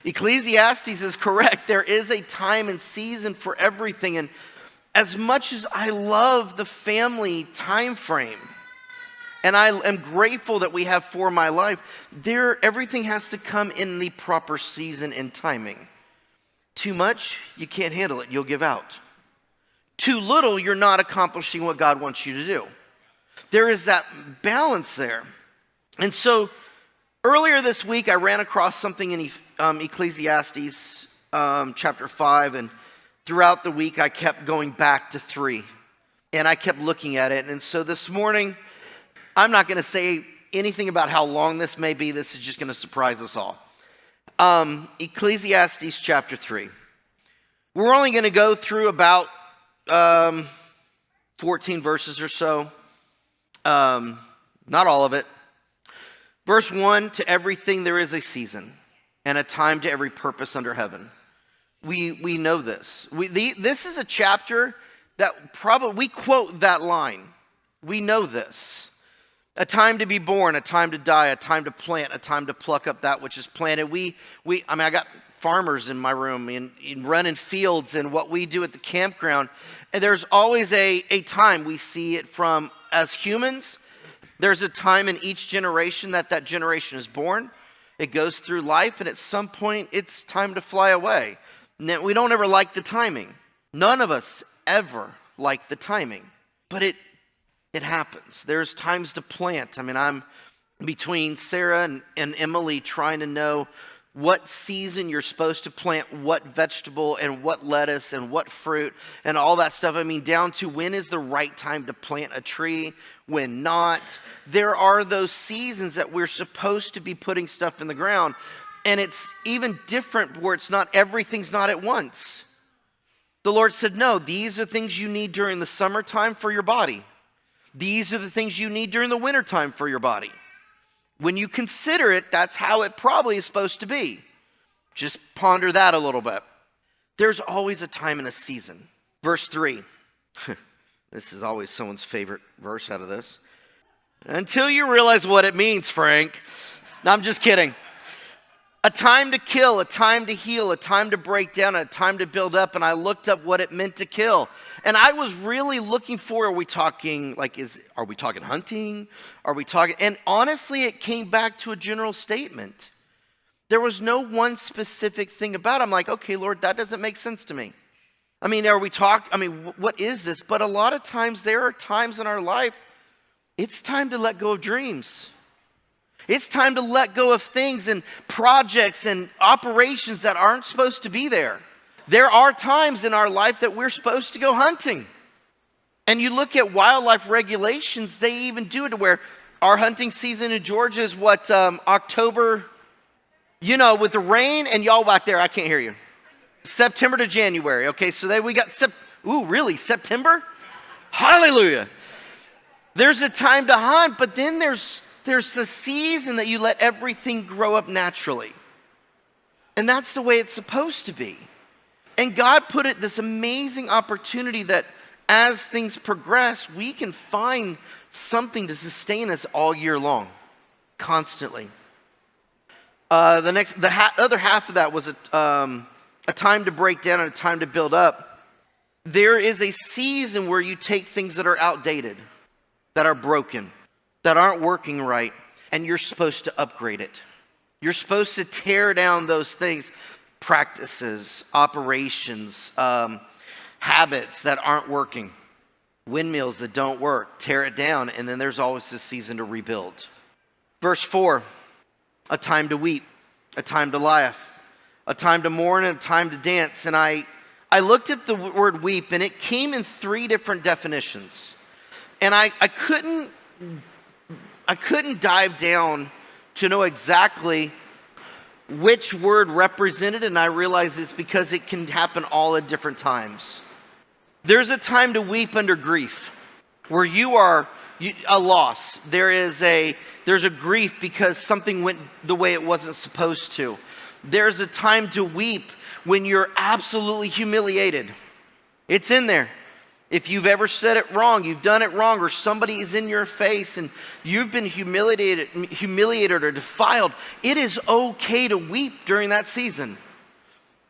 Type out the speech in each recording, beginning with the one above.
Ecclesiastes is correct. There is a time and season for everything. And as much as I love the family time frame, and I am grateful that we have For My Life, everything has to come in the proper season and timing. Too much, you can't handle it. You'll give out. Too little, you're not accomplishing what God wants you to do. There is that balance there. And so earlier this week, I ran across something in Ecclesiastes chapter 5, and throughout the week, I kept going back to 3, and I kept looking at it. And so this morning, I'm not going to say anything about how long this may be. This is just going to surprise us all. Ecclesiastes chapter 3. We're only going to go through about 14 verses or so. Not all of it. Verse 1, to everything there is a season, and a time to every purpose under heaven. We know this. This is a chapter that probably, we quote that line. We know this. A time to be born, a time to die, a time to plant, a time to pluck up that which is planted. I got farmers in my room and running fields and what we do at the campground. And there's always a time. We see it from, as humans, there's a time in each generation that generation is born. It goes through life, and at some point, it's time to fly away. Now, we don't ever like the timing. None of us ever like the timing. But it happens. There's times to plant. I'm between Sarah and Emily trying to know what season you're supposed to plant what vegetable and what lettuce and what fruit and all that stuff. Down to when is the right time to plant a tree, when not. There are those seasons that we're supposed to be putting stuff in the ground. And it's even different where everything's not at once. The Lord said, no, these are things you need during the summertime for your body. These are the things you need during the wintertime for your body. When you consider it, that's how it probably is supposed to be. Just ponder that a little bit. There's always a time and a season. Verse 3. This is always someone's favorite verse out of this. Until you realize what it means, Frank. No, I'm just kidding. A time to kill, a time to heal, a time to break down, a time to build up. And I looked up what it meant to kill. And I was really looking for, are we talking hunting? And honestly, it came back to a general statement. There was no one specific thing about it. I'm like, okay, Lord, that doesn't make sense to me. What is this? But a lot of times, there are times in our life, it's time to let go of dreams. It's time to let go of things and projects and operations that aren't supposed to be there. There are times in our life that we're supposed to go hunting. And you look at wildlife regulations, they even do it to where our hunting season in Georgia is October, with the rain, and y'all back there, I can't hear you. September to January. Okay, so then we got, September? Hallelujah. There's a time to hunt, but then there's the season that you let everything grow up naturally. And that's the way it's supposed to be. And God put it this amazing opportunity that as things progress, we can find something to sustain us all year long, constantly. The other half of that was a time to break down and a time to build up. There is a season where you take things that are outdated, that are broken, that aren't working right, and you're supposed to upgrade it. You're supposed to tear down those things, practices, operations, habits that aren't working, windmills that don't work, tear it down, and then there's always this season to rebuild. Verse 4, a time to weep, a time to laugh, a time to mourn, and a time to dance. And I looked at the word weep, and it came in 3 different definitions. And I couldn't dive down to know exactly which word represented, and I realized it's because it can happen all at different times. There's a time to weep under grief, where you are a loss. There's a grief because something went the way it wasn't supposed to. There's a time to weep when you're absolutely humiliated. It's in there. If you've ever said it wrong, you've done it wrong, or somebody is in your face and you've been humiliated or defiled, it is okay to weep during that season.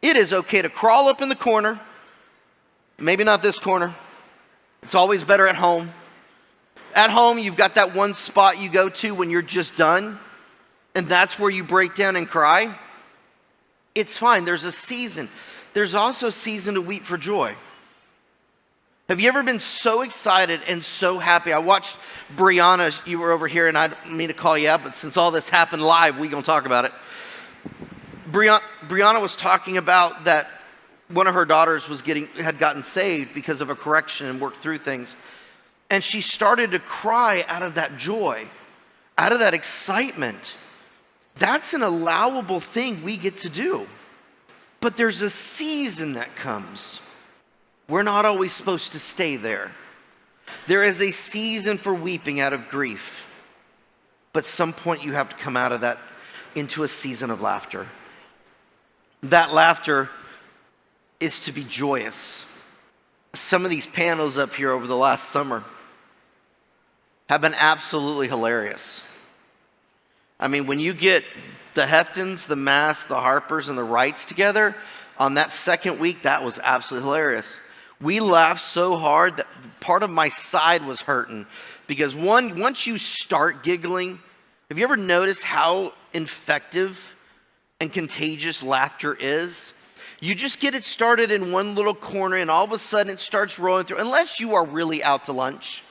It is okay to crawl up in the corner. Maybe not this corner. It's always better at home. At home, you've got that one spot you go to when you're just done, and that's where you break down and cry. It's fine. There's a season. There's also a season to weep for joy. Have you ever been so excited and so happy? I watched Brianna. You were over here, and I didn't mean to call you out, but since all this happened live, we're going to talk about it. Brianna was talking about that one of her daughters had gotten saved because of a correction and worked through things. And she started to cry out of that joy, out of that excitement. That's an allowable thing we get to do. But there's a season that comes. We're not always supposed to stay there. There is a season for weeping out of grief. But some point you have to come out of that into a season of laughter. That laughter is to be joyous. Some of these panels up here over the last summer have been absolutely hilarious. I mean, when you get the Heftons, the Mass, the Harpers, and the Wrights together on that second week, that was absolutely hilarious. We laughed so hard that part of my side was hurting because once you start giggling, have you ever noticed how effective and contagious laughter is? You just get it started in one little corner and all of a sudden it starts rolling through, unless you are really out to lunch,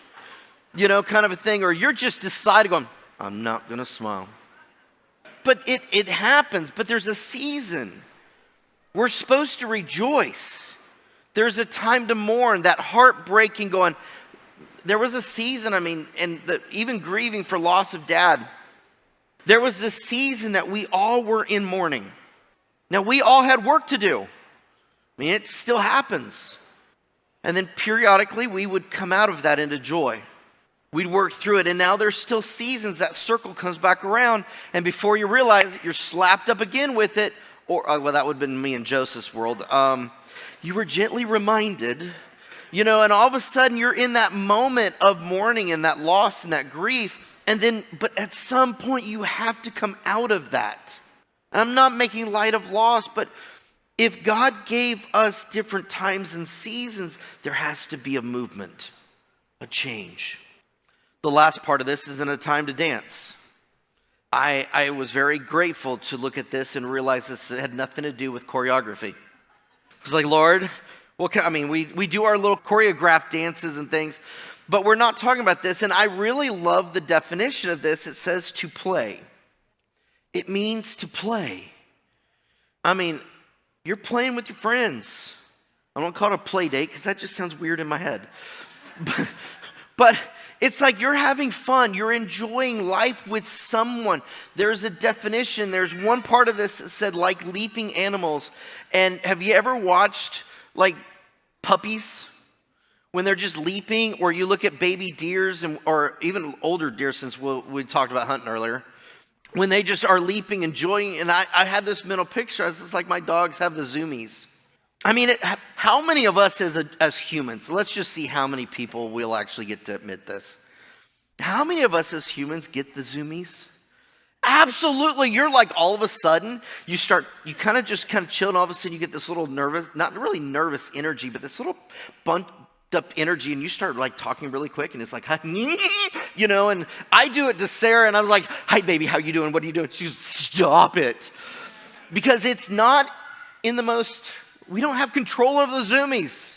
kind of a thing, or you're just deciding going, I'm not going to smile. But it happens, but there's a season. We're supposed to rejoice. There's a time to mourn, that heartbreaking going. There was a season, even grieving for loss of dad. There was this season that we all were in mourning. Now, we all had work to do. It still happens. And then periodically, we would come out of that into joy. We'd work through it. And now there's still seasons that circle comes back around. And before you realize it, you're slapped up again with it. Or, that would have been me in Joseph's world. You were gently reminded, and all of a sudden you're in that moment of mourning and that loss and that grief. But at some point you have to come out of that. I'm not making light of loss, but if God gave us different times and seasons, there has to be a movement, a change. The last part of this is in a time to dance. I was very grateful to look at this and realize this had nothing to do with choreography. It was like, Lord, we do our little choreographed dances and things, but we're not talking about this. And I really love the definition of this. It says to play. It means to play. You're playing with your friends. I don't call it a play date because that just sounds weird in my head. But it's like you're having fun. You're enjoying life with someone. There's a definition. There's one part of this that said like leaping animals. And have you ever watched like puppies when they're just leaping? Or you look at baby deers or even older deer, since we talked about hunting earlier. When they just are leaping, enjoying, and I had this mental picture. It's like my dogs have the zoomies. How many of us as humans, let's just see how many people will actually get to admit this. How many of us as humans get the zoomies? Absolutely. You're like all of a sudden, you kind of chill, and all of a sudden you get this little nervous, not really nervous energy, but this little bumped up energy, and you start like talking really quick, and it's like, and I do it to Sarah, and I was like, hi baby, how you doing? What are you doing? She's, stop it. Because it's not we don't have control of the zoomies.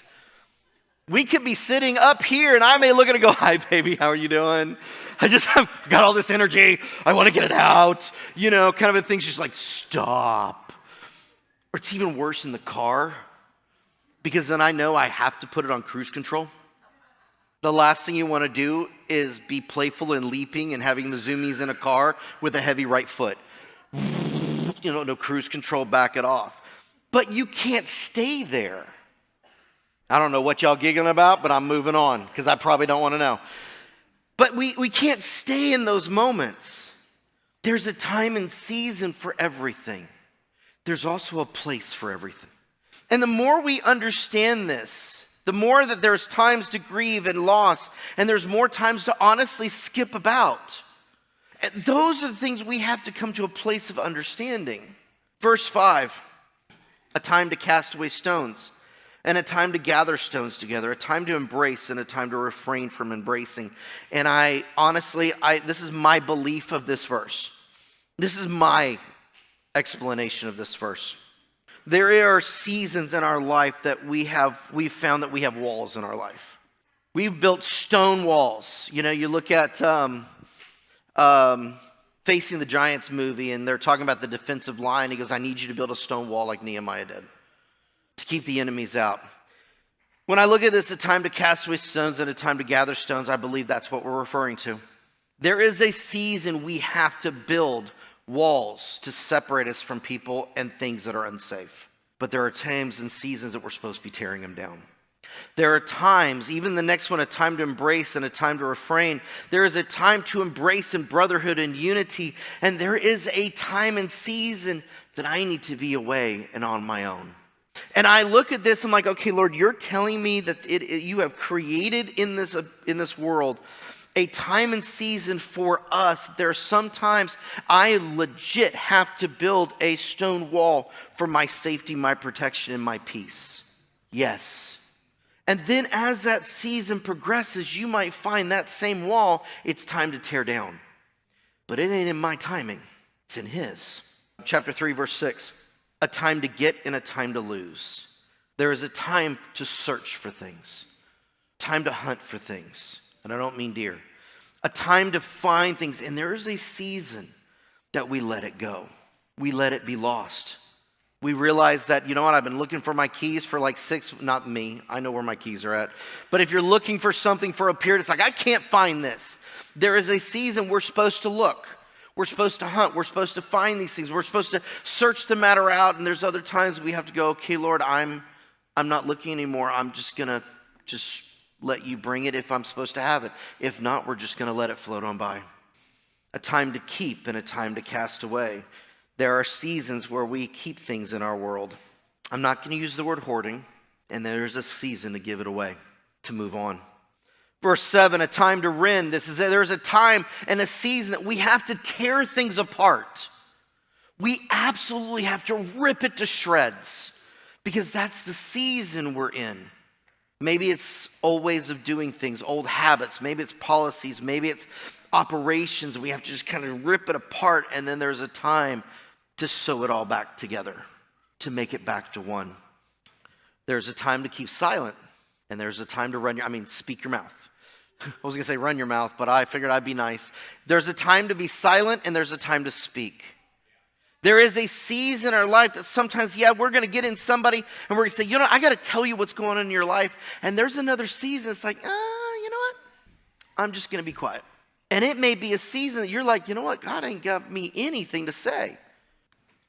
We could be sitting up here, and I may look at it and go, hi baby, how are you doing? I just have got all this energy. I want to get it out. Kind of a thing. She's like, stop. Or it's even worse in the car. Because then I know I have to put it on cruise control. The last thing you want to do is be playful and leaping and having the zoomies in a car with a heavy right foot. No cruise control, back it off. But you can't stay there. I don't know what y'all giggling about, but I'm moving on because I probably don't want to know. But we can't stay in those moments. There's a time and season for everything. There's also a place for everything. And the more we understand this, The more that there's times to grieve and loss, and there's more times to honestly skip about. And those are the things we have to come to a place of understanding. Verse 5, a time to cast away stones, and a time to gather stones together, a time to embrace and a time to refrain from embracing. And this is my belief of this verse. This is my explanation of this verse. There are seasons in our life that we've found that we have walls in our life. We've built stone walls. You know, you look at Facing the Giants movie, and they're talking about the defensive line. He goes, I need you to build a stone wall like Nehemiah did to keep the enemies out. When I look at this, a time to cast away stones and a time to gather stones, I believe that's what we're referring to. There is a season we have to build walls to separate us from people and things that are unsafe. But there are times and seasons that we're supposed to be tearing them down. There are times, even the next one, a time to embrace and a time to refrain. There is a time to embrace in brotherhood and unity. And there is a time and season that I need to be away and on my own. And I look at this, I'm like, okay, Lord, you're telling me that you have created in this world a time and season for us. There are sometimes I legit have to build a stone wall for my safety, my protection, and my peace. Yes. And then as that season progresses, you might find that same wall, it's time to tear down. But it ain't in my timing. It's in His. Chapter 3, verse 6. A time to get and a time to lose. There is a time to search for things. Time to hunt for things. And I don't mean deer. A time to find things. And there is a season that we let it go. We let it be lost. We realize that, you know what, I've been looking for my keys for like not me, I know where my keys are at. But if you're looking for something for a period, it's like, I can't find this. There is a season we're supposed to look. We're supposed to hunt. We're supposed to find these things. We're supposed to search the matter out. And there's other times we have to go, okay, Lord, I'm not looking anymore. I'm just going to let you bring it if I'm supposed to have it. If not, we're just going to let it float on by. A time to keep and a time to cast away. There are seasons where we keep things in our world. I'm not going to use the word hoarding. And there's a season to give it away, to move on. Verse 7, a time to rend. There's a time and a season that we have to tear things apart. We absolutely have to rip it to shreds because that's the season we're in. Maybe it's old ways of doing things, old habits. Maybe it's policies. Maybe it's operations. We have to just kind of rip it apart. And then there's a time to sew it all back together, to make it back to one. There's a time to keep silent. And there's a time to speak your mouth. I was going to say run your mouth, but I figured I'd be nice. There's a time to be silent and there's a time to speak. There is a season in our life that sometimes, we're going to get in somebody and we're going to say, I got to tell you what's going on in your life. And there's another season. It's like, you know what? I'm just going to be quiet. And it may be a season that you're like, you know what? God ain't got me anything to say.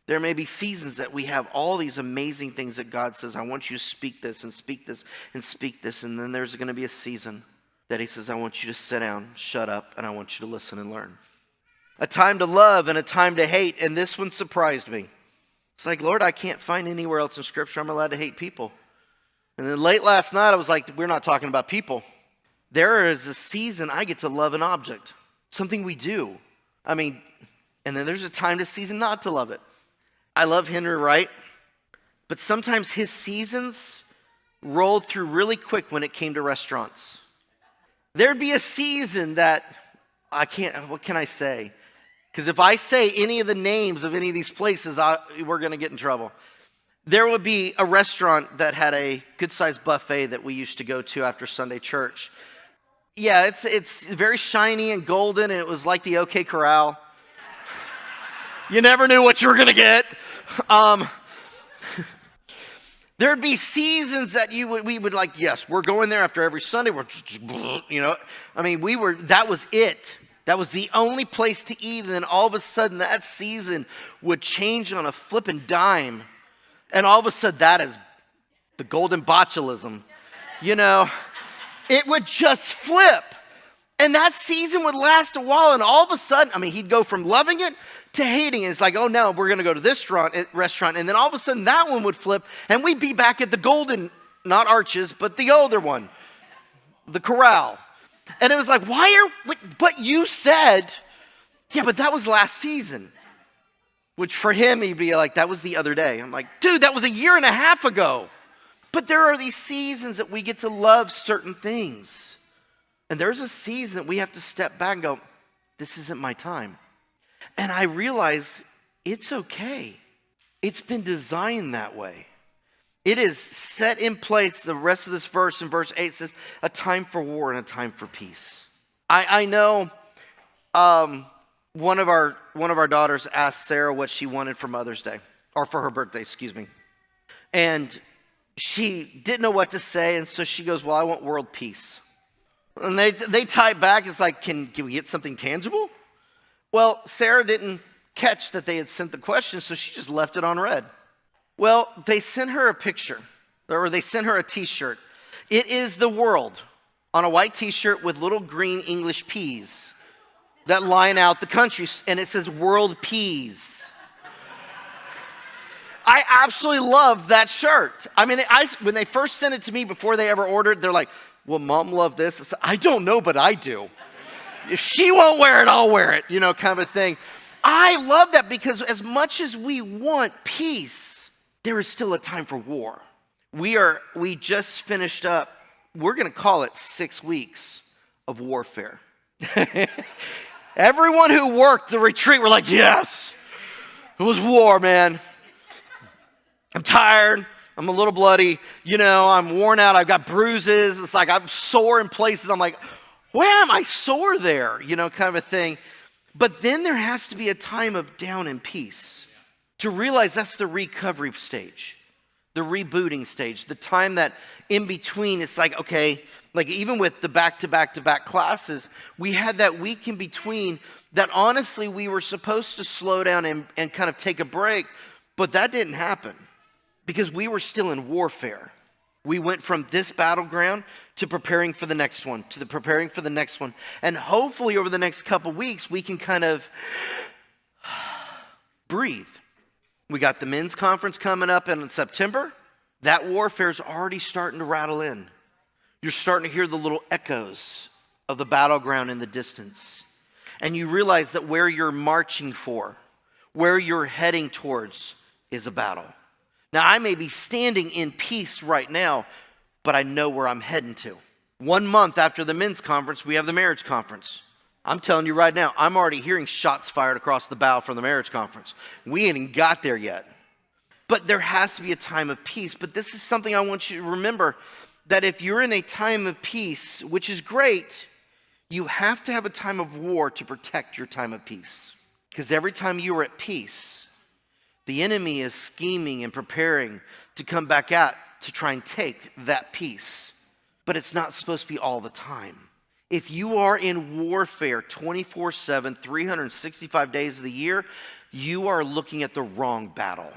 There may be seasons that we have all these amazing things that God says, I want you to speak this and speak this and speak this. And then there's going to be a season that He says, I want you to sit down, shut up, and I want you to listen and learn. A time to love and a time to hate. And this one surprised me. It's like, Lord, I can't find anywhere else in Scripture I'm allowed to hate people. And then late last night, I was like, we're not talking about people. There is a season I get to love an object, something we do. And then there's a time to season not to love it. I love Henry Wright, but sometimes his seasons rolled through really quick when it came to restaurants. There'd be a season that what can I say? Because if I say any of the names of any of these places, we're going to get in trouble. There would be a restaurant that had a good-sized buffet that we used to go to after Sunday church. Yeah, it's very shiny and golden, and it was like the OK Corral. You never knew what you were going to get. There'd be seasons that we would like, yes, we're going there after every Sunday. That was it. That was the only place to eat. And then all of a sudden that season would change on a flipping dime. And all of a sudden that is the golden botulism. It would just flip. And that season would last a while. And all of a sudden, he'd go from loving it to hating it. It's like, oh no, we're going to go to this restaurant. And then all of a sudden that one would flip and we'd be back at the golden not Arches, but the older one, the corral. And it was like, but you said, yeah, but that was last season. Which for him, he'd be like, that was the other day. I'm like, dude, that was a year and a half ago. But there are these seasons that we get to love certain things. And there's a season that we have to step back and go, this isn't my time. And I realize it's okay. It's been designed that way. It is set in place. The rest of this verse in verse 8 says, a time for war and a time for peace. I know one of our daughters asked Sarah what she wanted for Mother's Day, or for her birthday, excuse me. And she didn't know what to say, and so she goes, well, I want world peace. And they type back, it's like, can we get something tangible? Well, Sarah didn't catch that they had sent the question, so she just left it on read. Well, they sent her a picture, or they sent her a t-shirt. It is the world on a white t-shirt with little green English peas that line out the country, and it says world peas. I absolutely love that shirt. I mean, when they first sent it to me before they ever ordered, they're like, will Mom love this? I said, I don't know, but I do. If she won't wear it, I'll wear it, kind of a thing. I love that because as much as we want peace, there is still a time for war. We just finished up, we're going to call it 6 weeks of warfare. Everyone who worked the retreat were like, yes, it was war, man. I'm tired. I'm a little bloody. I'm worn out. I've got bruises. It's like I'm sore in places. I'm like, where am I sore there? Kind of a thing. But then there has to be a time of down and peace to realize that's the recovery stage, the rebooting stage, the time that in between it's like, okay, like even with the back-to-back-to-back classes, we had that week in between that honestly we were supposed to slow down and kind of take a break, but that didn't happen because we were still in warfare. We went from this battleground to preparing for the next one, to the preparing for the next one. And hopefully over the next couple weeks, we can kind of breathe. We got the men's conference coming up in September. That warfare is already starting to rattle in. You're starting to hear the little echoes of the battleground in the distance. And you realize that where you're marching for, where you're heading towards is a battle. Now, I may be standing in peace right now, but I know where I'm heading to. 1 month after the men's conference, we have the marriage conference. I'm telling you right now, I'm already hearing shots fired across the bow from the marriage conference. We ain't even got there yet. But there has to be a time of peace. But this is something I want you to remember, that if you're in a time of peace, which is great, you have to have a time of war to protect your time of peace. Because every time you are at peace, the enemy is scheming and preparing to come back out to try and take that peace. But it's not supposed to be all the time. If you are in warfare 24/7, 365 days of the year, you are looking at the wrong battle.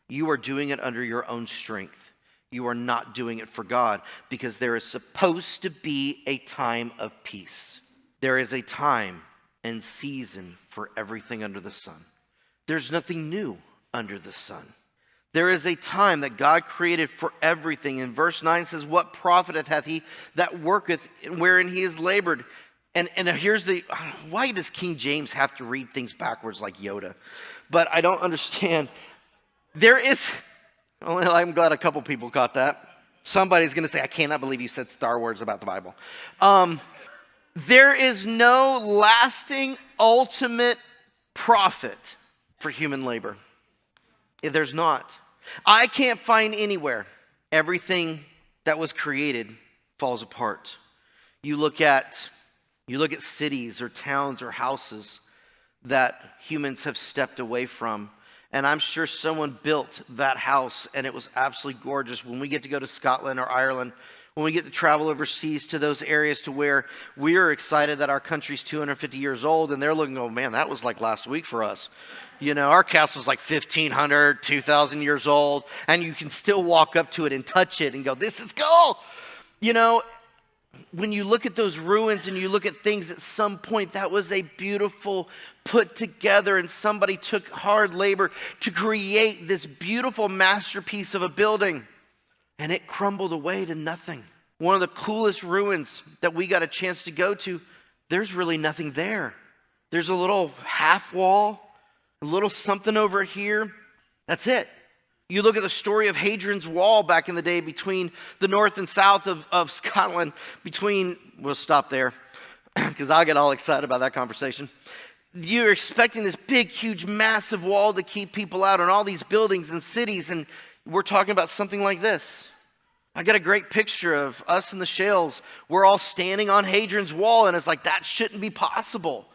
You are doing it under your own strength. You are not doing it for God, because there is supposed to be a time of peace. There is a time and season for everything under the sun. There's nothing new under the sun. There is a time that God created for everything. And verse 9 says, what profiteth hath he that worketh wherein he is labored? And here's why does King James have to read things backwards like Yoda? But I don't understand. I'm glad a couple people caught that. Somebody's going to say, I cannot believe you said Star Wars about the Bible. There is no lasting ultimate profit for human labor. There's not. I can't find anywhere everything that was created falls apart. You look at cities or towns or houses that humans have stepped away from. And I'm sure someone built that house and it was absolutely gorgeous. When we get to go to Scotland or Ireland, when we get to travel overseas to those areas to where we are excited that our country's 250 years old, and they're looking, oh man, that was like last week for us. Our castle's like 1,500, 2,000 years old, and you can still walk up to it and touch it and go, this is cool. When you look at those ruins and you look at things at some point, that was a beautiful put together, and somebody took hard labor to create this beautiful masterpiece of a building. and it crumbled away to nothing. One of the coolest ruins that we got a chance to go to, there's really nothing there. There's a little half wall, a little something over here. That's it. You look at the story of Hadrian's Wall back in the day between the north and south of Scotland, we'll stop there because I'll get all excited about that conversation. You're expecting this big, huge, massive wall to keep people out and all these buildings and cities, and we're talking about something like this. I got a great picture of us in the Shales. We're all standing on Hadrian's Wall, and it's like, that shouldn't be possible.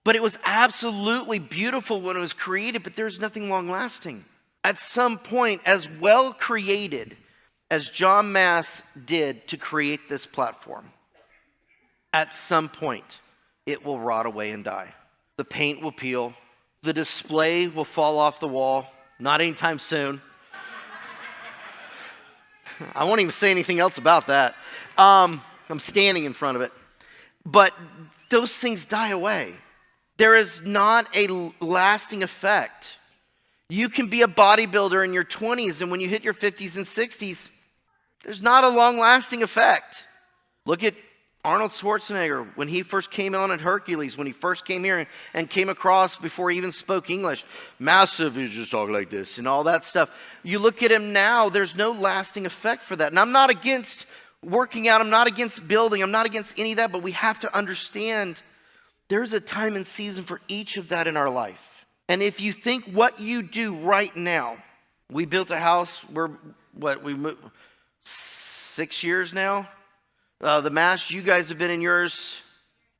But it was absolutely beautiful when it was created, but there's nothing long-lasting. At some point, as well created as John Mass did to create this platform, at some point, it will rot away and die. The paint will peel. The display will fall off the wall. Not anytime soon. I won't even say anything else about that. I'm standing in front of it. But those things die away. There is not a lasting effect. You can be a bodybuilder in your 20s, and when you hit your 50s and 60s, there's not a long-lasting effect. Look at Arnold Schwarzenegger when he first came on at Hercules, when he first came here and came across before he even spoke English. Massive, he just talked like this and all that stuff. You look at him now, there's no lasting effect for that. And I'm not against working out, I'm not against building, I'm not against any of that, but we have to understand there's a time and season for each of that in our life. And if you think what you do right now, we built a house, we moved 6 years now. The Mass, you guys have been in yours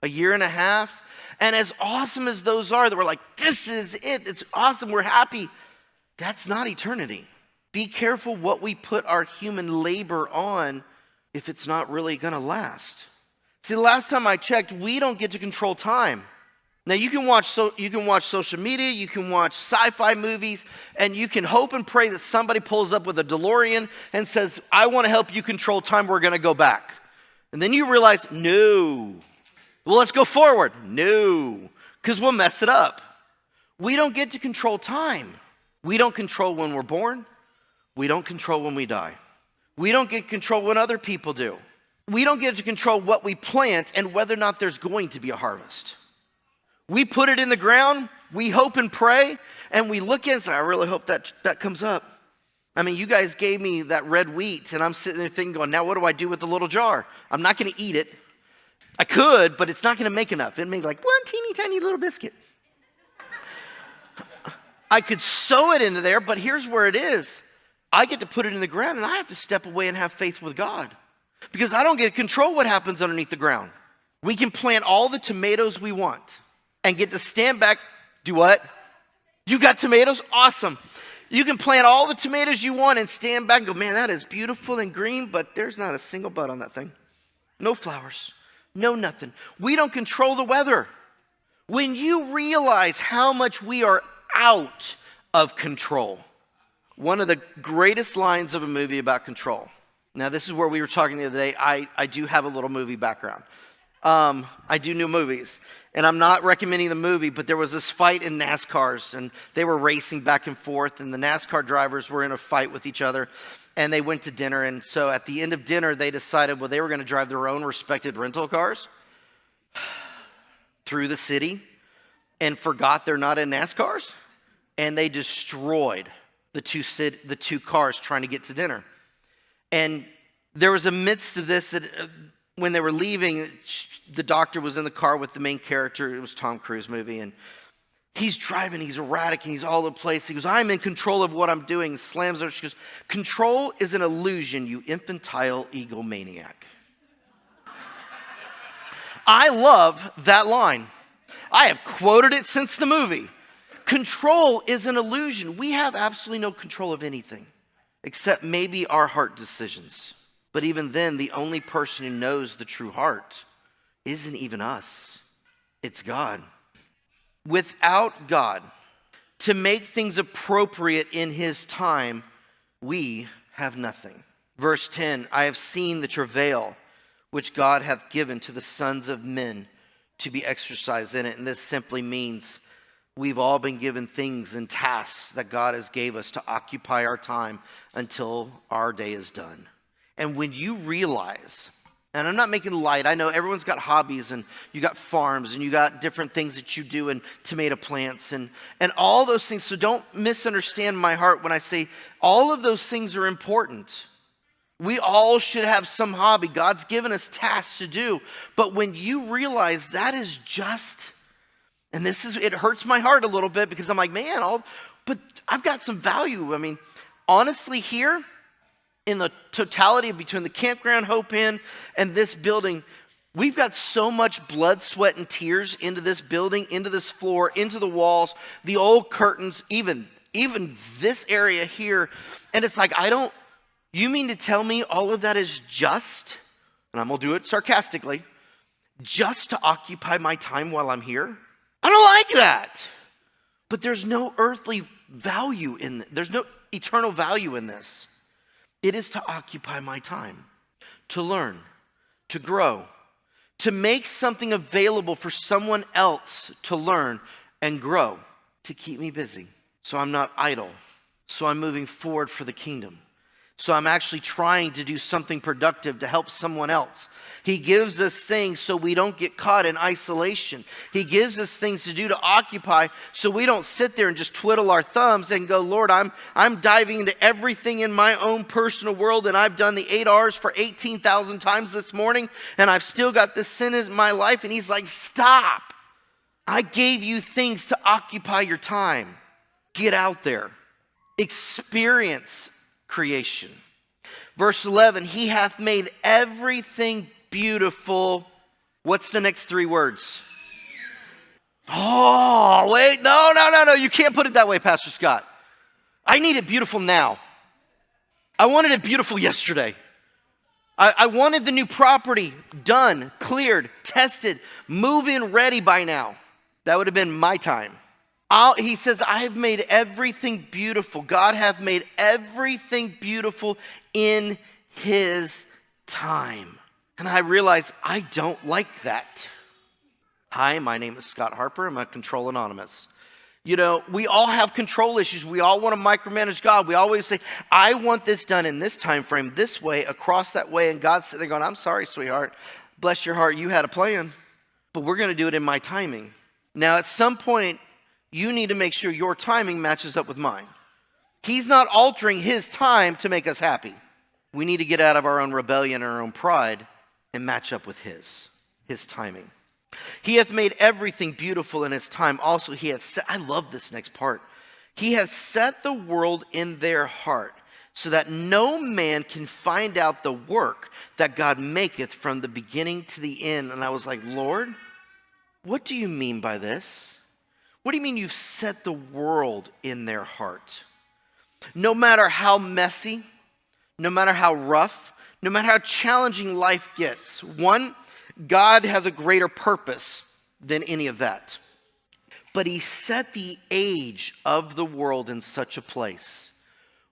a year and a half. And as awesome as those are, that we're like, this is it, it's awesome, we're happy. That's not eternity. Be careful what we put our human labor on if it's not really going to last. See, the last time I checked, we don't get to control time. Now, you can watch social media, you can watch sci-fi movies, and you can hope and pray that somebody pulls up with a DeLorean and says, I want to help you control time, we're going to go back. And then you realize, no. Well, let's go forward. No, because we'll mess it up. We don't get to control time. We don't control when we're born. We don't control when we die. We don't get control when other people do. We don't get to control what we plant and whether or not there's going to be a harvest. We put it in the ground, we hope and pray, and we look at it and say, I really hope that comes up. I mean, you guys gave me that red wheat, and I'm sitting there thinking, going, now what do I do with the little jar? I'm not going to eat it. I could, but it's not going to make enough. It'd make like one teeny tiny little biscuit. I could sow it into there, but here's where it is. I get to put it in the ground, and I have to step away and have faith with God. Because I don't get to control what happens underneath the ground. We can plant all the tomatoes we want and get to stand back. Do what? You got tomatoes? Awesome. You can plant all the tomatoes you want and stand back and go, man, that is beautiful and green, but there's not a single bud on that thing. No flowers. No nothing. We don't control the weather. When you realize how much we are out of control, one of the greatest lines of a movie about control. Now, this is where we were talking the other day. I do have a little movie background. I do new movies. And I'm not recommending the movie, but there was this fight in NASCARs, and they were racing back and forth, and the NASCAR drivers were in a fight with each other, and they went to dinner. And so at the end of dinner, they decided, well, they were going to drive their own respected rental cars through the city and forgot they're not in NASCARs, and they destroyed the two cars trying to get to dinner. And there was a midst of this that when they were leaving, the doctor was in the car with the main character. It was Tom Cruise movie. And he's driving, he's erratic, and he's all over the place. He goes, I'm in control of what I'm doing. Slams her. She goes, control is an illusion, you infantile egomaniac. I love that line. I have quoted it since the movie. Control is an illusion. We have absolutely no control of anything except maybe our heart decisions. But even then, the only person who knows the true heart isn't even us. It's God. Without God, to make things appropriate in His time, we have nothing. Verse 10, I have seen the travail which God hath given to the sons of men to be exercised in it. And this simply means we've all been given things and tasks that God has gave us to occupy our time until our day is done. And when you realize, and I'm not making light, I know everyone's got hobbies and you got farms and you got different things that you do and tomato plants and all those things. So don't misunderstand my heart when I say all of those things are important. We all should have some hobby. God's given us tasks to do. But when you realize that is just, and it hurts my heart a little bit because I'm like, man, but I've got some value. I mean, honestly here, in the totality between the campground, Hope Inn, and this building, we've got so much blood, sweat, and tears into this building, into this floor, into the walls, the old curtains, even this area here. And it's like, you mean to tell me all of that is just, and I'm going to do it sarcastically, just to occupy my time while I'm here? I don't like that. But there's no earthly value in it. There's no eternal value in this. It is to occupy my time, to learn, to grow, to make something available for someone else to learn and grow, to keep me busy. So I'm not idle. So I'm moving forward for the kingdom. So I'm actually trying to do something productive to help someone else. He gives us things so we don't get caught in isolation. He gives us things to do to occupy so we don't sit there and just twiddle our thumbs and go, Lord, I'm diving into everything in my own personal world, and I've done the 8 R's for 18,000 times this morning, and I've still got this sin in my life. And he's like, stop. I gave you things to occupy your time. Get out there. Experience creation. Verse 11, he hath made everything beautiful. What's the next 3 words? Oh, wait, no. You can't put it that way, Pastor Scott. I need it beautiful now. I wanted it beautiful yesterday. I wanted the new property done, cleared, tested, move-in ready by now. That would have been my time. He says, I have made everything beautiful. God hath made everything beautiful in his time. And I realize I don't like that. Hi, my name is Scott Harper. I'm a Control Anonymous. You know, we all have control issues. We all want to micromanage God. We always say, I want this done in this time frame, this way, across that way. And God's sitting there going, I'm sorry, sweetheart. Bless your heart. You had a plan, but we're going to do it in my timing. Now, at some point, you need to make sure your timing matches up with mine. He's not altering his time to make us happy. We need to get out of our own rebellion and our own pride and match up with his timing. He hath made everything beautiful in his time. Also, he hath set, I love this next part. He hath set the world in their heart, so that no man can find out the work that God maketh from the beginning to the end. And I was like, Lord, what do you mean by this? What do you mean you've set the world in their heart? No matter how messy, no matter how rough, no matter how challenging life gets, one, God has a greater purpose than any of that. But he set the age of the world in such a place,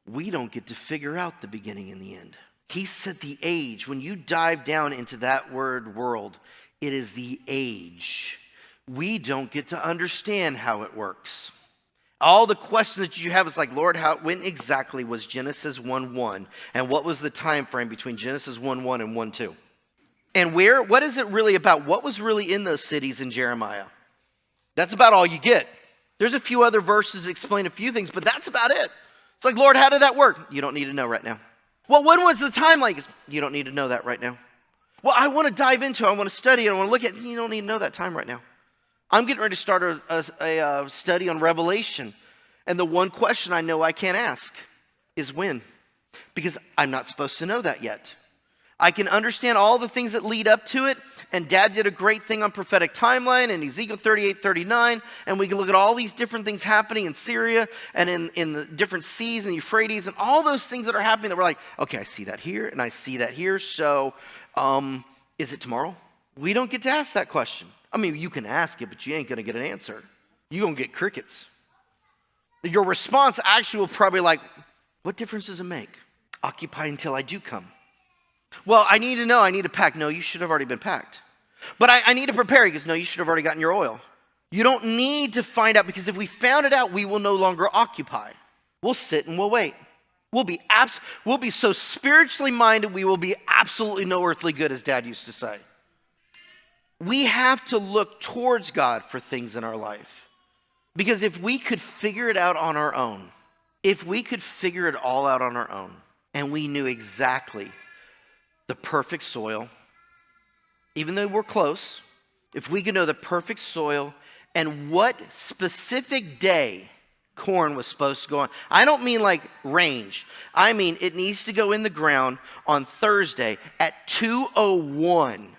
we don't get to figure out the beginning and the end. He set the age. When you dive down into that word world, it is the age. We don't get to understand how it works. All the questions that you have is like, Lord, when exactly was Genesis 1:1? And what was the time frame between Genesis 1:1 and 1:2? And what is it really about? What was really in those cities in Jeremiah? That's about all you get. There's a few other verses that explain a few things, but that's about it. It's like, Lord, how did that work? You don't need to know right now. Well, when was the time like? You don't need to know that right now. Well, I want to dive into it. I want to study it. I want to look at it. You don't need to know that time right now. I'm getting ready to start a study on Revelation. And the one question I know I can't ask is when. Because I'm not supposed to know that yet. I can understand all the things that lead up to it. And Dad did a great thing on prophetic timeline and Ezekiel 38:39. And we can look at all these different things happening in Syria and in the different seas and Euphrates and all those things that are happening that we're like, okay, I see that here and I see that here. So is it tomorrow? We don't get to ask that question. I mean, you can ask it, but you ain't going to get an answer. You're going to get crickets. Your response actually will probably like, what difference does it make? Occupy until I do come. Well, I need to know. I need to pack. No, you should have already been packed. But I need to prepare because no, you should have already gotten your oil. You don't need to find out because if we found it out, we will no longer occupy. We'll sit and we'll wait. We'll be so spiritually minded, we will be absolutely no earthly good, as Dad used to say. We have to look towards God for things in our life. Because if we could figure it out on our own, if we could figure it all out on our own, and we knew exactly the perfect soil, even though we're close, if we could know the perfect soil and what specific day corn was supposed to go on. I don't mean like range. I mean it needs to go in the ground on Thursday at 2:01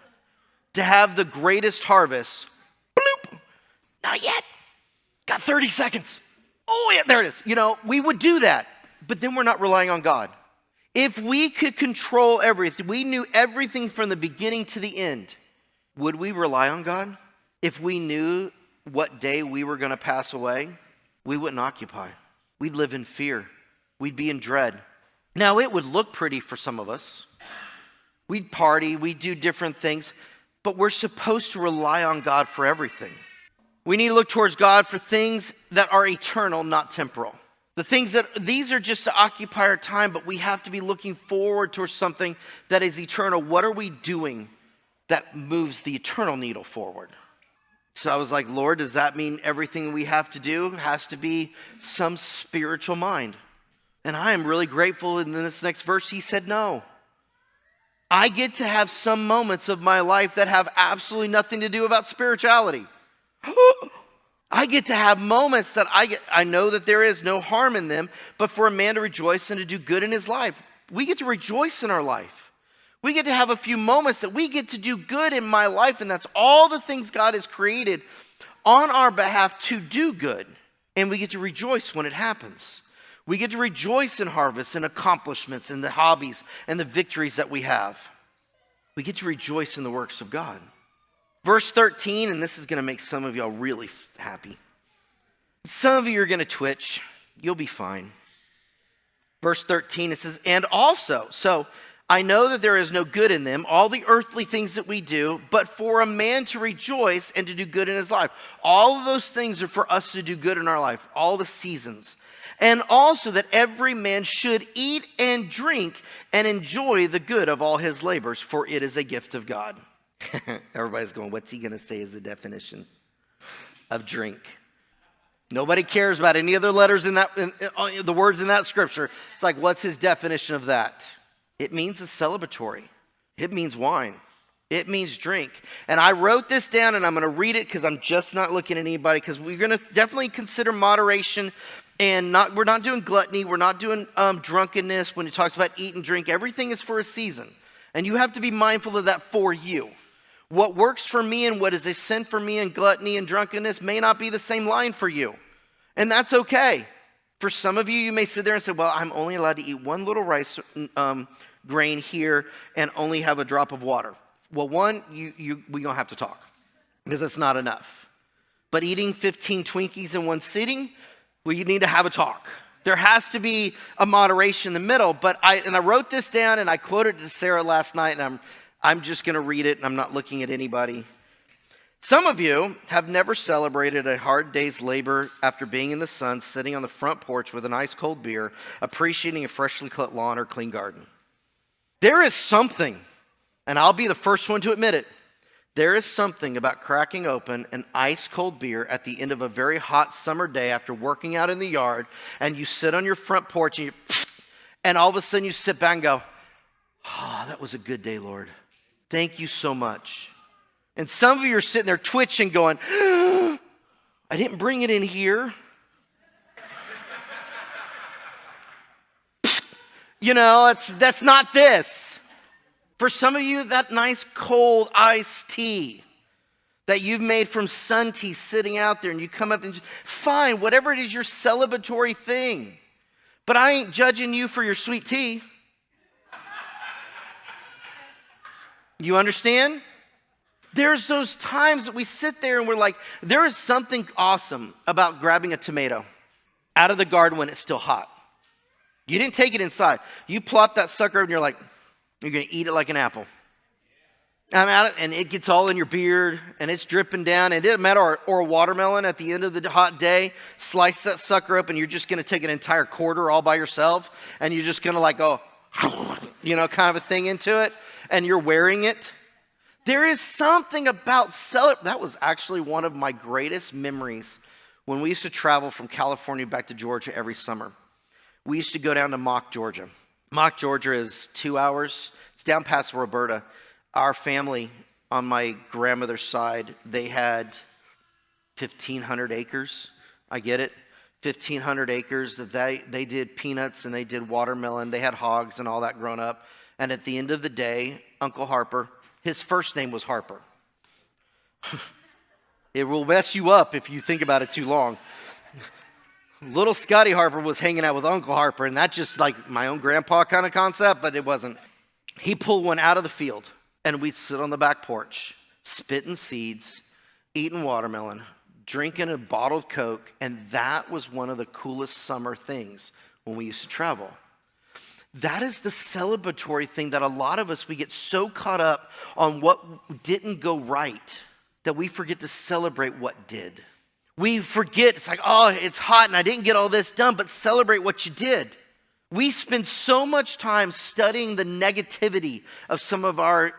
to have the greatest harvest. Bloop. Not yet. Got 30 seconds. Oh, yeah, there it is. We would do that. But then we're not relying on God. If we could control everything, we knew everything from the beginning to the end, would we rely on God? If we knew what day we were going to pass away, we wouldn't occupy. We'd live in fear. We'd be in dread. Now, it would look pretty for some of us. We'd party, we'd do different things, but we're supposed to rely on God for everything. We need to look towards God for things that are eternal, not temporal. These are just to occupy our time, but we have to be looking forward towards something that is eternal. What are we doing that moves the eternal needle forward? So I was like, Lord, does that mean everything we have to do has to be some spiritual mind? And I am really grateful in this next verse, he said no. I get to have some moments of my life that have absolutely nothing to do about spirituality. I get to have moments that I know that there is no harm in them, but for a man to rejoice and to do good in his life. We get to rejoice in our life. We get to have a few moments that we get to do good in my life, and that's all the things God has created on our behalf to do good. And we get to rejoice when it happens. We get to rejoice in harvests and accomplishments and the hobbies and the victories that we have. We get to rejoice in the works of God. Verse 13, and this is going to make some of y'all really happy. Some of you are going to twitch. You'll be fine. Verse 13, it says, and also, so I know that there is no good in them, all the earthly things that we do, but for a man to rejoice and to do good in his life. All of those things are for us to do good in our life, all the seasons. And also that every man should eat and drink and enjoy the good of all his labors, for it is a gift of God. Everybody's going, what's he going to say is the definition of drink? Nobody cares about any other letters in that, the words in that scripture. It's like, what's his definition of that? It means a celebratory. It means wine. It means drink. And I wrote this down, and I'm going to read it because I'm just not looking at anybody, because we're going to definitely consider moderation, and we're not doing gluttony. We're not doing drunkenness when it talks about eat and drink. Everything is for a season, and you have to be mindful of that for you. What works for me and what is a sin for me in gluttony and drunkenness may not be the same line for you, and that's okay. For some of you, you may sit there and say, well, I'm only allowed to eat one little rice grain here and only have a drop of water. Well, one, we're going to have to talk because it's not enough. But eating 15 Twinkies in one sitting, we need to have a talk. There has to be a moderation in the middle. But I wrote this down, and I quoted it to Sarah last night, and I'm just going to read it, and I'm not looking at anybody. Some of you have never celebrated a hard day's labor after being in the sun, sitting on the front porch with an ice cold beer, appreciating a freshly cut lawn or clean garden. There is something, and I'll be the first one to admit it, there is something about cracking open an ice cold beer at the end of a very hot summer day after working out in the yard, and you sit on your front porch and all of a sudden you sit back and go, oh, that was a good day, Lord. Thank you so much. And some of you are sitting there twitching going, I didn't bring it in here. That's not this. For some of you, that nice cold iced tea that you've made from sun tea sitting out there, and you come up and just, fine, whatever it is, your celebratory thing. But I ain't judging you for your sweet tea. You understand? There's those times that we sit there and we're like, there is something awesome about grabbing a tomato out of the garden when it's still hot. You didn't take it inside. You plop that sucker and you're like, you're going to eat it like an apple. I'm at it, and it gets all in your beard, and it's dripping down. And it didn't matter, or a watermelon at the end of the hot day, slice that sucker up, and you're just going to take an entire quarter all by yourself, and you're just going to like go, kind of a thing into it, and you're wearing it. There is something about that was actually one of my greatest memories when we used to travel from California back to Georgia every summer. We used to go down to Mock, Georgia. Mock, Georgia is 2 hours. It's down past Roberta. Our family on my grandmother's side, they had 1,500 acres. I get it. 1,500 acres. They did peanuts and they did watermelon. They had hogs and all that grown up. And at the end of the day, Uncle Harper, his first name was Harper. It will mess you up if you think about it too long. Little Scotty Harper was hanging out with Uncle Harper, and that's just like my own grandpa kind of concept, but it wasn't. He pulled one out of the field. And we'd sit on the back porch, spitting seeds, eating watermelon, drinking a bottled Coke, and that was one of the coolest summer things when we used to travel. That is the celebratory thing that a lot of us, we get so caught up on what didn't go right that we forget to celebrate what did. We forget, it's like, oh, it's hot and I didn't get all this done, but celebrate what you did. We spend so much time studying the negativity of some of our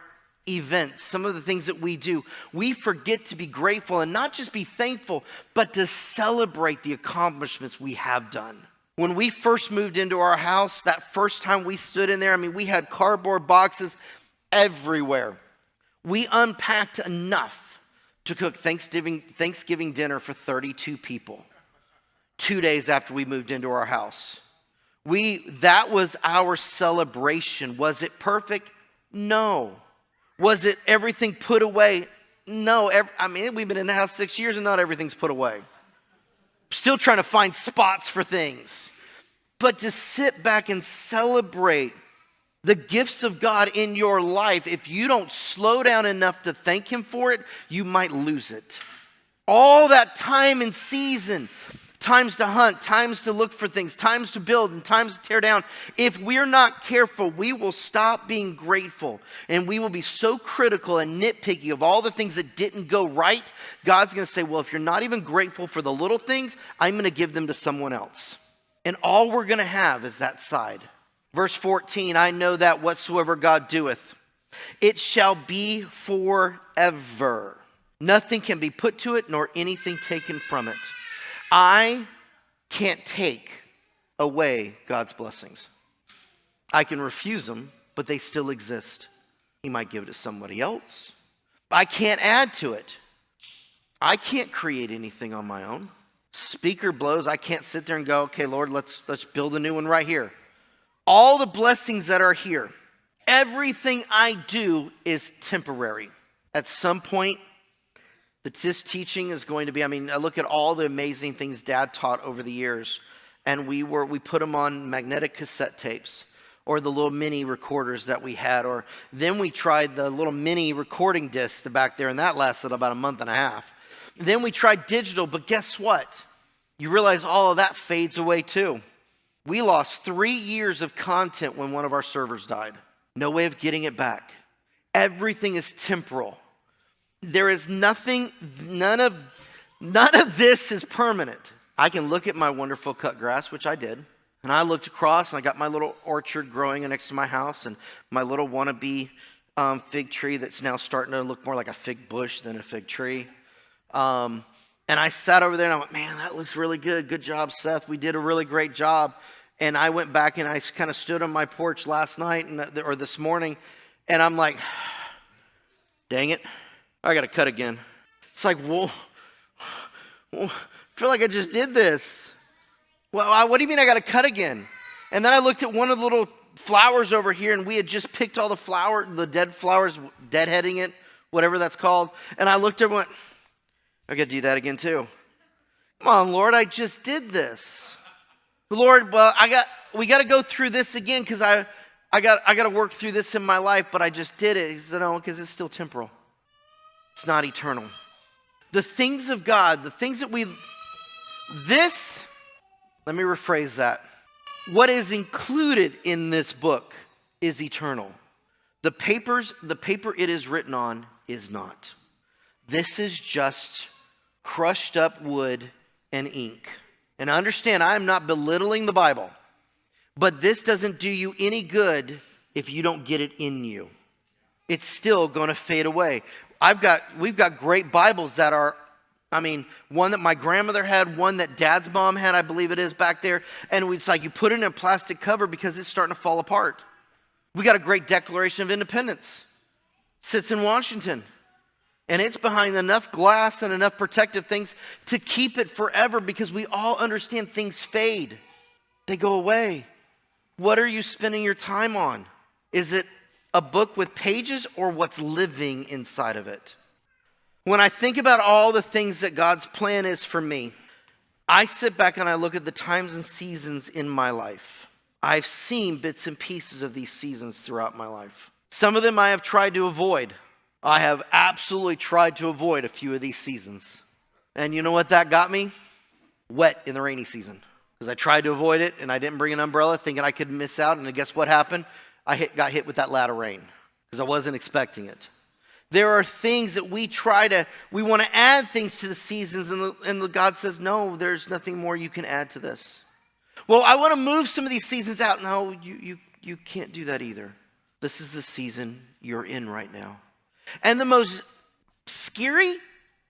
events, some of the things that we do. We forget to be grateful and not just be thankful, but to celebrate the accomplishments we have done. When we first moved into our house, that first time we stood in there, we had cardboard boxes everywhere. We unpacked enough to cook Thanksgiving dinner for 32 people 2 days after we moved into our house. That was our celebration. Was it perfect? No. Was it everything put away? No. We've been in the house 6 years and not everything's put away. Still trying to find spots for things. But to sit back and celebrate the gifts of God in your life, if you don't slow down enough to thank Him for it, you might lose it. All that time and season, times to hunt, times to look for things, times to build, and times to tear down. If we're not careful, we will stop being grateful. And we will be so critical and nitpicky of all the things that didn't go right. God's going to say, well, if you're not even grateful for the little things, I'm going to give them to someone else. And all we're going to have is that side. Verse 14, I know that whatsoever God doeth, it shall be forever. Nothing can be put to it, nor anything taken from it. I can't take away God's blessings. I can refuse them, but they still exist. He might give it to somebody else. I can't add to it. I can't create anything on my own. Speaker blows. I can't sit there and go, okay, Lord, let's build a new one right here. All the blessings that are here, everything I do is temporary. At some point, this teaching is going to be, I look at all the amazing things Dad taught over the years, and we put them on magnetic cassette tapes or the little mini recorders that we had, or then we tried the little mini recording discs back there, and that lasted about a month and a half. Then we tried digital, but guess what? You realize all of that fades away too. We lost 3 years of content when one of our servers died. No way of getting it back. Everything is temporal. There is nothing, none of this is permanent. I can look at my wonderful cut grass, which I did, and I looked across and I got my little orchard growing next to my house and my little wannabe fig tree that's now starting to look more like a fig bush than a fig tree. And I sat over there and I went, man, that looks really good. Good job, Seth. We did a really great job. And I went back and I kind of stood on my porch last night or this morning, and I'm like, dang it. I got to cut again. It's like, whoa, I feel like I just did this. Well, what do you mean I got to cut again? And then I looked at one of the little flowers over here, and we had just picked all the dead flowers, deadheading it, whatever that's called. And I looked and went, I got to do that again too. Come on, Lord, I just did this. Lord, well, we got to go through this again because I got to work through this in my life, but I just did it. He said, no, because it's still temporal. It's not eternal. The things of God, the things that let me rephrase that. What is included in this book is eternal. The paper it is written on is not. This is just crushed up wood and ink. And understand, I am not belittling the Bible, but this doesn't do you any good if you don't get it in you. It's still going to fade away. We've got great Bibles that are, one that my grandmother had, one that Dad's mom had, I believe it is back there. And it's like you put it in a plastic cover because it's starting to fall apart. We got a great Declaration of Independence. Sits in Washington. And it's behind enough glass and enough protective things to keep it forever, because we all understand things fade. They go away. What are you spending your time on? Is it a book with pages or what's living inside of it? When I think about all the things that God's plan is for me, I sit back and I look at the times and seasons in my life. I've seen bits and pieces of these seasons throughout my life. Some of them I have tried to avoid. I have absolutely tried to avoid a few of these seasons. And you know what that got me? Wet in the rainy season. Because I tried to avoid it and I didn't bring an umbrella thinking I could miss out. And guess what happened? I got hit with that latter rain because I wasn't expecting it. There are things that we want to add things to the seasons, and God says, no, there's nothing more you can add to this. Well, I want to move some of these seasons out. No, you can't do that either. This is the season you're in right now. And the most scary,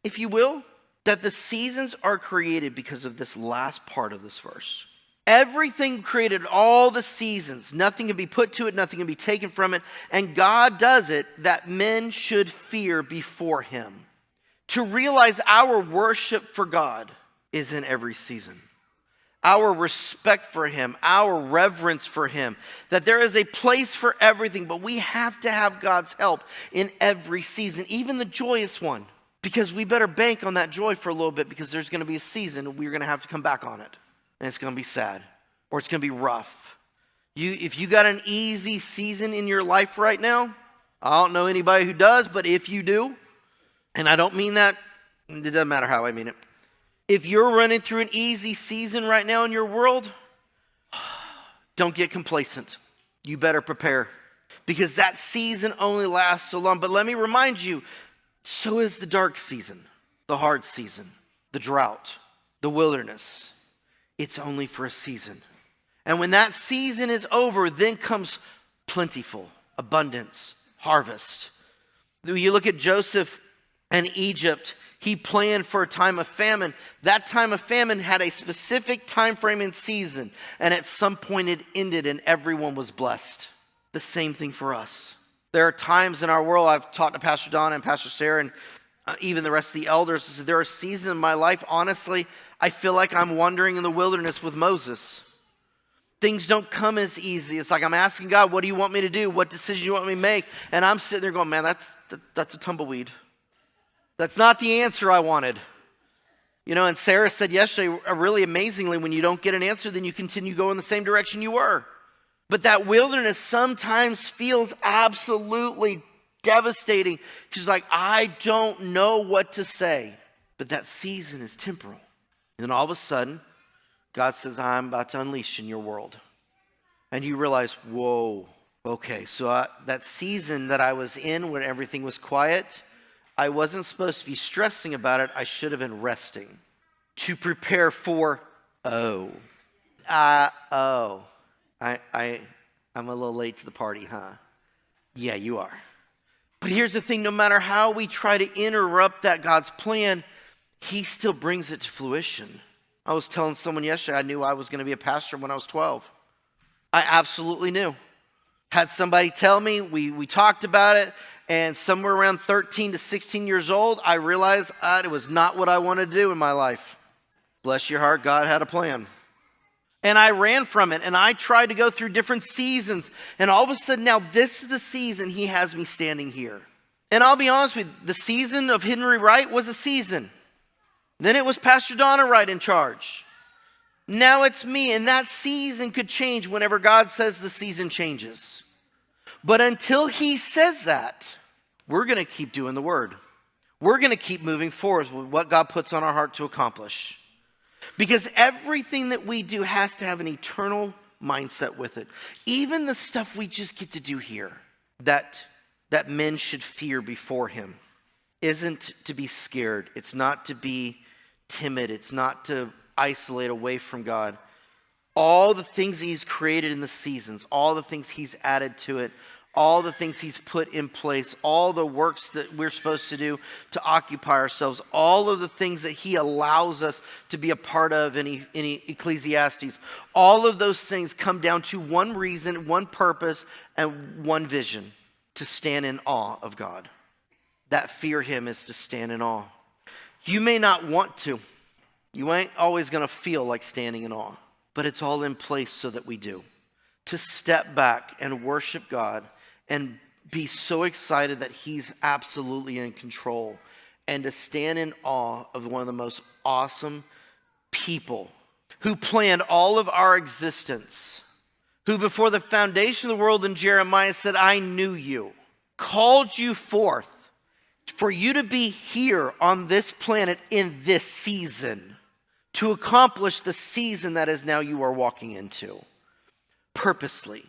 if you will, that the seasons are created because of this last part of this verse. Everything created, all the seasons, nothing can be put to it, nothing can be taken from it. And God does it that men should fear before him. To realize our worship for God is in every season. Our respect for him, our reverence for him, that there is a place for everything, but we have to have God's help in every season, even the joyous one, because we better bank on that joy for a little bit, because there's going to be a season and we're going to have to come back on it, and it's going to be sad, or it's going to be rough. If you got an easy season in your life right now, I don't know anybody who does, but if you do, and I don't mean that, it doesn't matter how I mean it. If you're running through an easy season right now in your world, don't get complacent. You better prepare, because that season only lasts so long. But let me remind you, so is the dark season, the hard season, the drought, the wilderness. It's only for a season. And when that season is over, then comes plentiful, abundance, harvest. You look at Joseph and Egypt. He planned for a time of famine. That time of famine had a specific time frame and season. And at some point it ended and everyone was blessed. The same thing for us. There are times in our world, I've talked to Pastor Don and Pastor Sarah and even the rest of the elders. There are seasons in my life, honestly, I feel like I'm wandering in the wilderness with Moses. Things don't come as easy. It's like I'm asking God, what do you want me to do? What decision do you want me to make? And I'm sitting there going, man, that's a tumbleweed. That's not the answer I wanted. And Sarah said yesterday, really amazingly, when you don't get an answer, then you continue going the same direction you were. But that wilderness sometimes feels absolutely devastating. She's like, I don't know what to say. But that season is temporal. And then all of a sudden, God says, I'm about to unleash in your world. And you realize, whoa, okay, so that season that I was in when everything was quiet, I wasn't supposed to be stressing about it. I should have been resting to prepare for, I'm a little late to the party, huh? Yeah, you are. But here's the thing, no matter how we try to interrupt that God's plan, he still brings it to fruition. I was telling someone yesterday, I knew I was going to be a pastor when I was 12. I absolutely knew. Had somebody tell me, we talked about it, and somewhere around 13 to 16 years old, I realized it was not what I wanted to do in my life. Bless your heart, God had a plan. And I ran from it, and I tried to go through different seasons. And all of a sudden, now this is the season he has me standing here. And I'll be honest with you, the season of Henry Wright was a season. Then it was Pastor Donna Wright in charge. Now it's me, and that season could change whenever God says the season changes. But until he says that, we're going to keep doing the word. We're going to keep moving forward with what God puts on our heart to accomplish. Because everything that we do has to have an eternal mindset with it. Even the stuff we just get to do here. that men should fear before him isn't to be scared. It's not to be timid. It's not to isolate away from God. All the things he's created in the seasons, all the things he's added to it, all the things he's put in place, all the works that we're supposed to do to occupy ourselves, all of the things that he allows us to be a part of in Ecclesiastes, all of those things come down to one reason, one purpose, and one vision: to stand in awe of God. That fear him is to stand in awe. You may not want to. You ain't always going to feel like standing in awe, but it's all in place so that we do. To step back and worship God and be so excited that he's absolutely in control, and to stand in awe of one of the most awesome people who planned all of our existence, who before the foundation of the world in Jeremiah said, I knew you, called you forth for you to be here on this planet in this season, to accomplish the season that is now you are walking into, purposely.